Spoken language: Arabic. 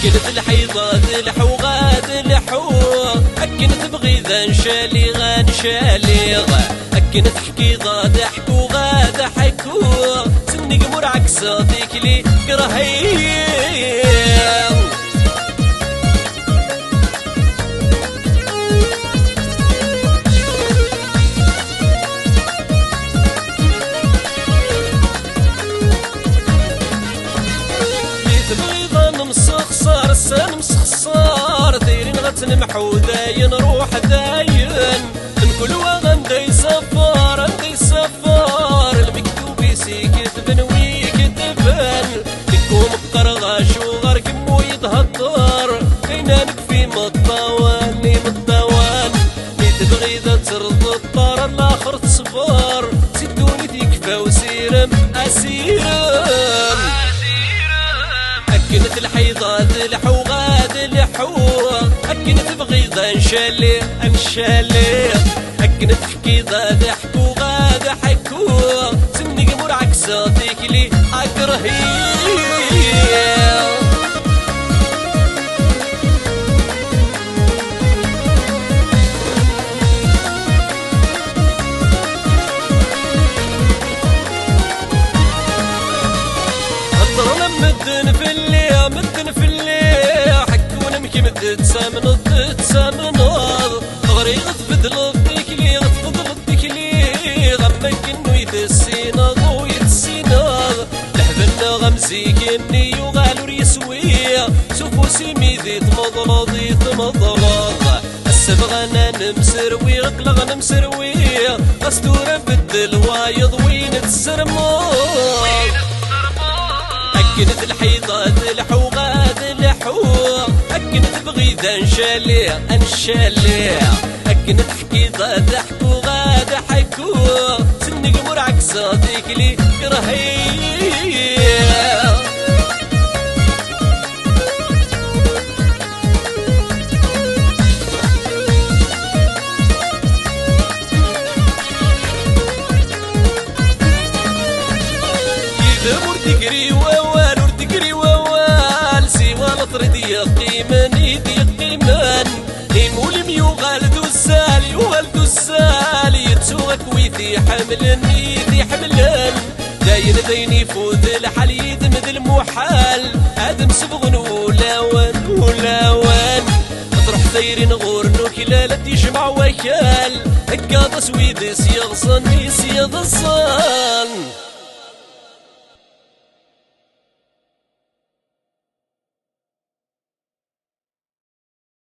أكنت الحيضات الحوغات الحوغ أكنت بغيذا نشالي غنشالي أكنت حكيضات حكوغات حكوغ سني قمر عكساتك لي كرهي مسخصار دايرين غتنمحو داين روح داين نقول وغندي سفار عندي سفار المكتوب يسي كتبن ويكتبن لكم قرغاش وغار كمو يتهطر كينانك في مطوان لي مطوان لي تبغي ذا ترض الطار الاخر تصبر سدوني تيكفى وسيرم اسيرم أكنت الحيضات الحوغات الحوغ أكنت بغيضة نشالي نشالي أكنت حكيضات حكوغات حكوغ سني قمر عكساتك لي أكرهي مدن في الليل مدن في الليل حكونا مكي مدد سامن تسامن غري غتفضل الديكلي غتفضل الديكلي غمك انو يدسينا ضو يدسينا لحبنا غمزيك اني وغالو ريسوي سوفو سيمي ذي تمضل ذي تمضل السبغ انا نمسروي غقلغ نمسروي غستورة بدل وايض وين تسرمض أكنت الحيضات الحوغات الحوغ أكنت بغيذا نشالي نشالي أكنت حكيضات حكوغات حكوغ سني قمر عكساتك لي كرهي تقري ووال ورتقري ووال سوى الطرد يقيمن يدي يقيمن يمول ميوغال دوسال يوغال دوسال يتسوغك ويدي حملن يدي حملن داين داين يفوت الحال يدمد المحال ادم سبغن ولاوان ولاوان تروح دايرين غور نوكلال تيجمع وكال هكا تصويد سيغصن سيغصن